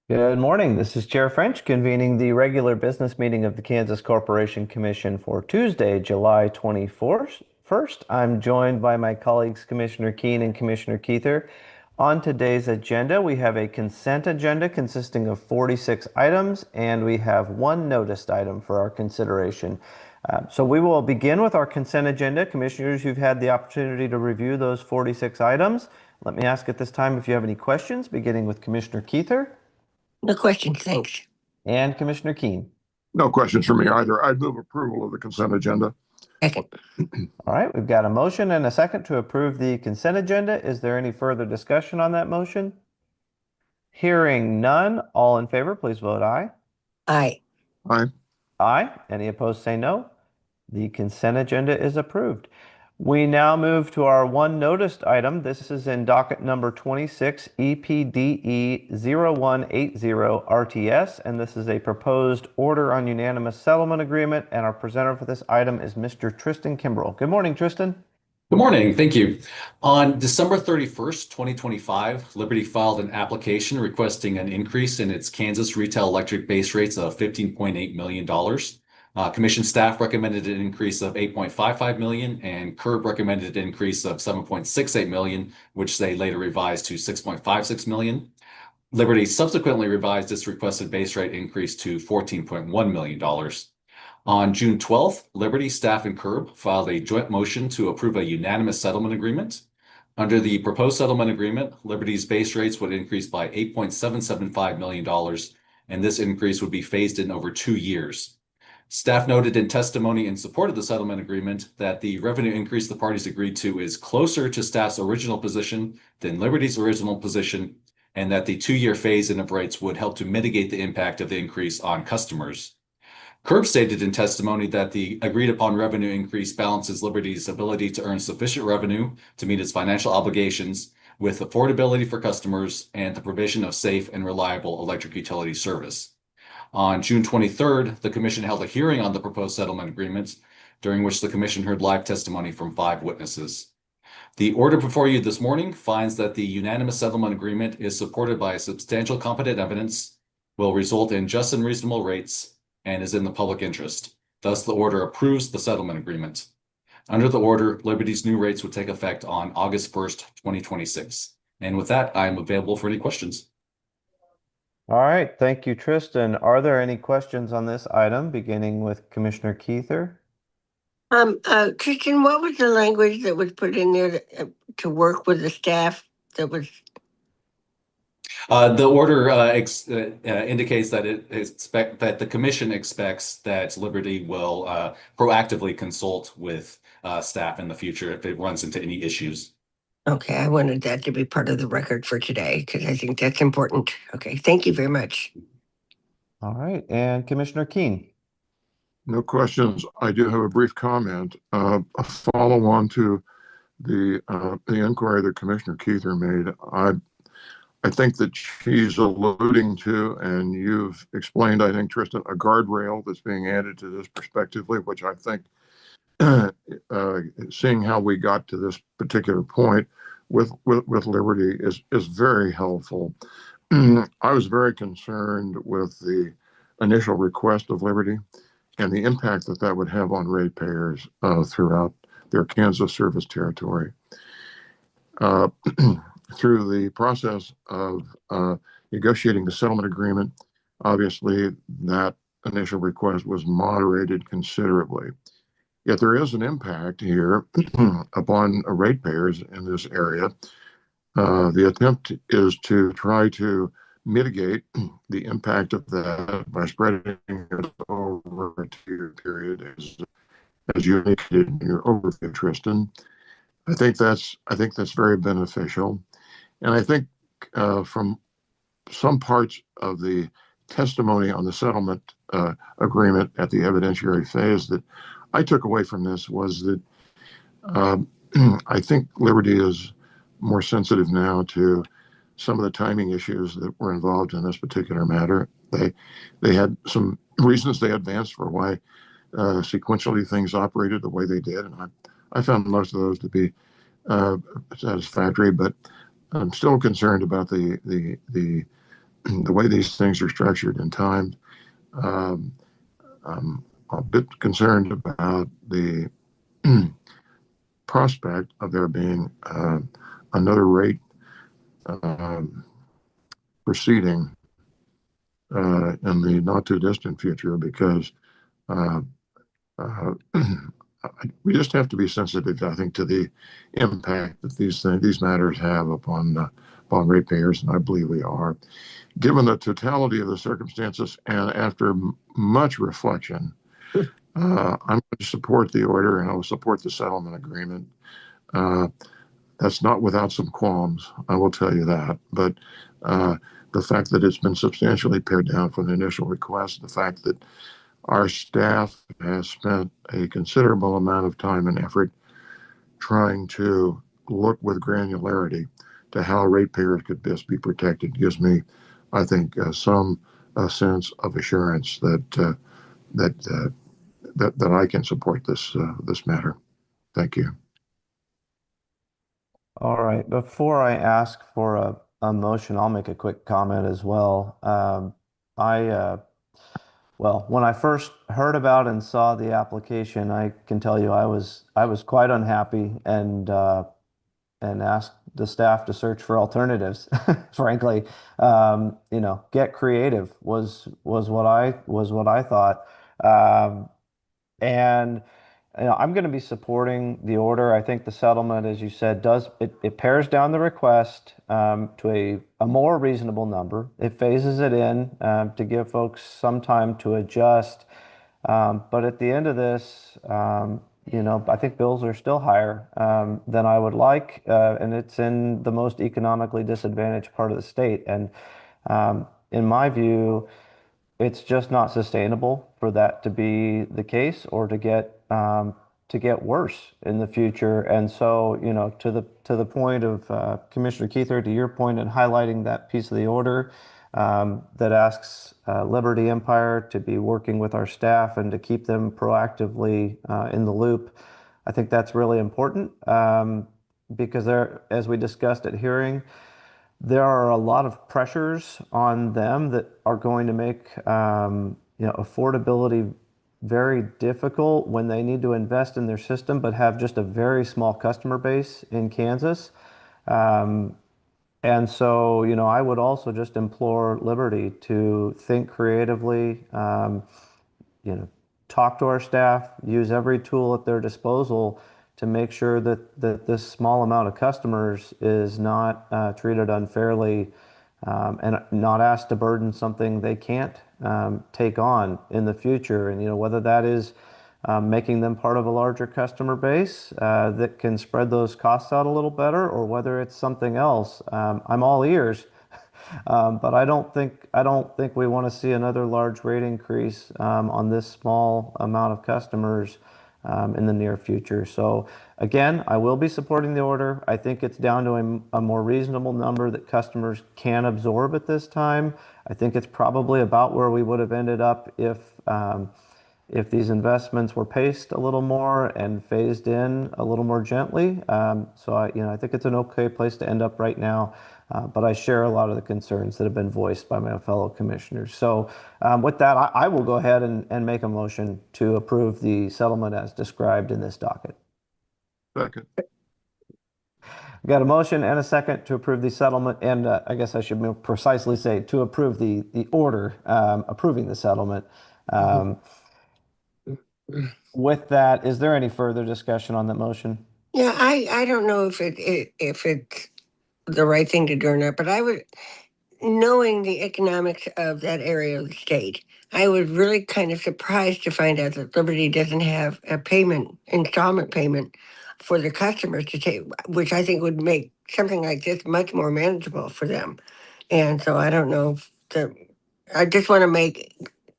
Good morning. This is Chair French convening the regular business meeting of the Kansas Corporation Commission for Tuesday, July 24th. First, I'm joined by my colleagues, Commissioner Keene and Commissioner Keither. On today's agenda, we have a consent agenda consisting of 46 items, and we have one noticed item for our consideration. So we will begin with our consent agenda. Commissioners, you've had the opportunity to review those 46 items. Let me ask at this time if you have any questions, beginning with Commissioner Keither. No questions, thanks. And Commissioner Keene. No questions for me either. I'd move approval of the consent agenda. Second. All right, we've got a motion and a second to approve the consent agenda. Is there any further discussion on that motion? Hearing none, all in favor, please vote aye. Aye. Aye. Aye. Any opposed, say no. The consent agenda is approved. We now move to our one noticed item. This is in docket number 26, EPDE 0180 RTS, and this is a proposed order on unanimous settlement agreement, and our presenter for this item is Mr. Tristan Kimbrell. Good morning, Tristan. Good morning. Thank you. On December 31st, 2025, Liberty filed an application requesting an increase in its Kansas retail electric base rates of $15.8 million. Commission staff recommended an increase of $8.55 million, and CURB recommended an increase of $7.68 million, which they later revised to $6.56 million. Liberty subsequently revised its requested base rate increase to $14.1 million. On June 12th, Liberty staff and CURB filed a joint motion to approve a unanimous settlement agreement. Under the proposed settlement agreement, Liberty's base rates would increase by $8.775 million, and this increase would be phased in over 2 years. Staff noted in testimony in support of the settlement agreement that the revenue increase the parties agreed to is closer to staff's original position than Liberty's original position, and that the 2-year phase-in of rates would help to mitigate the impact of the increase on customers. CURB stated in testimony that the agreed-upon revenue increase balances Liberty's ability to earn sufficient revenue to meet its financial obligations with affordability for customers and the provision of safe and reliable electric utility service. On June 23rd, the Commission held a hearing on the proposed settlement agreement, during which the Commission heard live testimony from 5 witnesses. The order before you this morning finds that the unanimous settlement agreement is supported by substantial competent evidence, will result in just and reasonable rates, and is in the public interest. Thus, the order approves the settlement agreement. Under the order, Liberty's new rates would take effect on August 1st, 2026. And with that, I am available for any questions. All right, thank you, Tristan. Are there any questions on this item, beginning with Commissioner Keither? Tristan, what was the language that was put in there to work with the staff that was? The order indicates that that the Commission expects that Liberty will proactively consult with staff in the future if it runs into any issues. Okay, I wanted that to be part of the record for today because I think that's important. Okay, thank you very much. All right, and Commissioner Keene. No questions. I do have a brief comment. A follow-on to the inquiry that Commissioner Keither made. I think that she's alluding to, and you've explained, I think, Tristan, a guardrail that's being added to this prospectively, which I think, seeing how we got to this particular point with Liberty is very helpful. I was very concerned with the initial request of Liberty and the impact that that would have on ratepayers throughout their Kansas service territory. Through the process of negotiating the settlement agreement, obviously that initial request was moderated considerably. Yet there is an impact here upon ratepayers in this area. The attempt is to try to mitigate the impact of that by spreading it over a 2-year period, as you indicated in your overview, Tristan. I think that's very beneficial, and I think from some parts of the testimony on the settlement agreement at the evidentiary phase that I took away from this was that I think Liberty is more sensitive now to some of the timing issues that were involved in this particular matter. They had some reasons they advanced for why sequentially things operated the way they did, and I found most of those to be satisfactory, but I'm still concerned about the the way these things are structured and timed, um, I'm a bit concerned about the prospect of there being another rate um, proceeding in the not too distant future because uh, uh, we just have to be sensitive, I think, to the impact that these matters have upon ratepayers, and I believe we are. Given the totality of the circumstances, and after much reflection, I'm going to support the order, and I will support the settlement agreement. Uh, that's not without some qualms, I will tell you that. But the fact that it's been substantially pared down from the initial request, the fact that our staff has spent a considerable amount of time and effort trying to look with granularity to how ratepayers could best be protected gives me, I think, some sense of assurance that that I can support this matter. Thank you. All right. Before I ask for a motion, I'll make a quick comment as well. Well, when I first heard about and saw the application, I can tell you I was quite unhappy and asked the staff to search for alternatives. Frankly, get creative was what I thought. Um, and I'm going to be supporting the order. I think the settlement, as you said, it pares down the request to a more reasonable number. It phases it in to give folks some time to adjust. But at the end of this, I think bills are still higher than I would like, and it's in the most economically disadvantaged part of the state. And in my view, it's just not sustainable for that to be the case or to get worse in the future. And so, to the point of Commissioner Keither, to your point in highlighting that piece of the order that asks Liberty Empire to be working with our staff and to keep them proactively in the loop, I think that's really important because there, as we discussed at hearing, there are a lot of pressures on them that are going to make affordability very difficult when they need to invest in their system, but have just a very small customer base in Kansas. Um, and so, I would also just implore Liberty to think creatively, you know, talk to our staff, use every tool at their disposal to make sure that this small amount of customers is not treated unfairly and not asked to burden something they can't take on in the future. And whether that is making them part of a larger customer base that can spread those costs out a little better, or whether it's something else. I'm all ears. But I don't think we want to see another large rate increase on this small amount of customers in the near future. So again, I will be supporting the order. I think it's down to a more reasonable number that customers can absorb at this time. I think it's probably about where we would have ended up if these investments were paced a little more and phased in a little more gently. So I think it's an okay place to end up right now. But I share a lot of the concerns that have been voiced by my fellow commissioners. So with that, I will go ahead and make a motion to approve the settlement as described in this docket. Second. We got a motion and a second to approve the settlement, and I guess I should more precisely say to approve the order approving the settlement. With that, is there any further discussion on the motion? Yeah, I don't know if it's the right thing to do or not, but I would, knowing the economics of that area of the state, I was really kind of surprised to find out that Liberty doesn't have a installment payment for the customers to take, which I think would make something like this much more manageable for them. And so I don't know if I just want to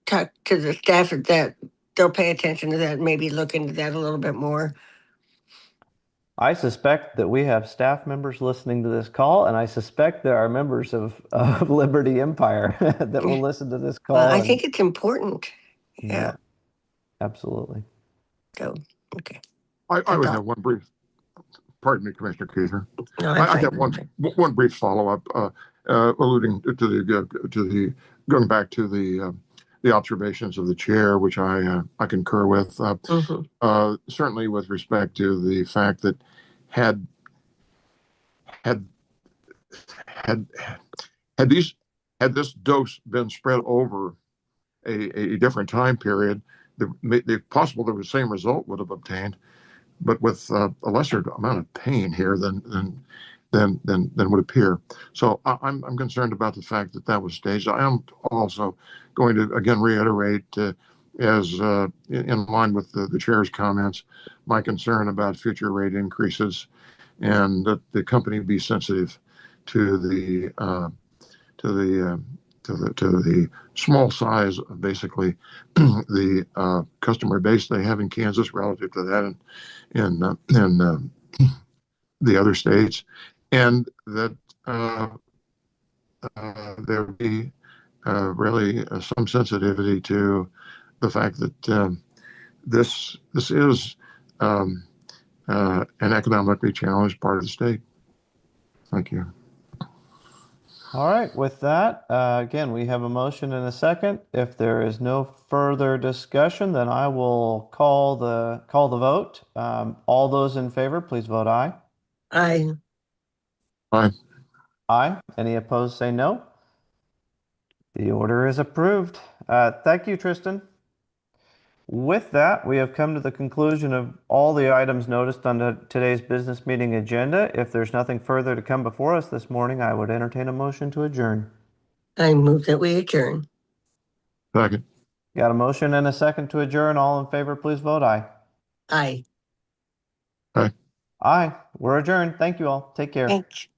talk to the staff that they'll pay attention to that, maybe look into that a little bit more. I suspect that we have staff members listening to this call, and I suspect there are members of Liberty Empire that will listen to this call. Well, I think it's important. Yeah. Absolutely. So, okay. I would have one brief pardon me, Commissioner Keither. No, I have one brief follow-up, alluding to the going back to the observations of the chair, which I concur with. Certainly, with respect to the fact that had had had had this dose been spread over a different time period, the possible the same result would have obtained, but with a lesser amount of pain here than would appear. So I'm concerned about the fact that that was staged. I am also going to again reiterate, as in line with the chair's comments, my concern about future rate increases, and that the company be sensitive to the small size of basically the customer base they have in Kansas relative to that in the other states, and that there be really some sensitivity to the fact that this is an economically challenged part of the state. Thank you. All right, with that, again, we have a motion and a second. If there is no further discussion, then I will call the vote. All those in favor, please vote aye. Aye. Aye. Aye. Any opposed, say no. The order is approved. Thank you, Tristan. With that, we have come to the conclusion of all the items noticed on today's business meeting agenda. If there's nothing further to come before us this morning, I would entertain a motion to adjourn. I move that we adjourn. Second. Got a motion and a second to adjourn. All in favor, please vote aye. Aye. Aye. Aye. We're adjourned. Thank you all. Take care. Thanks.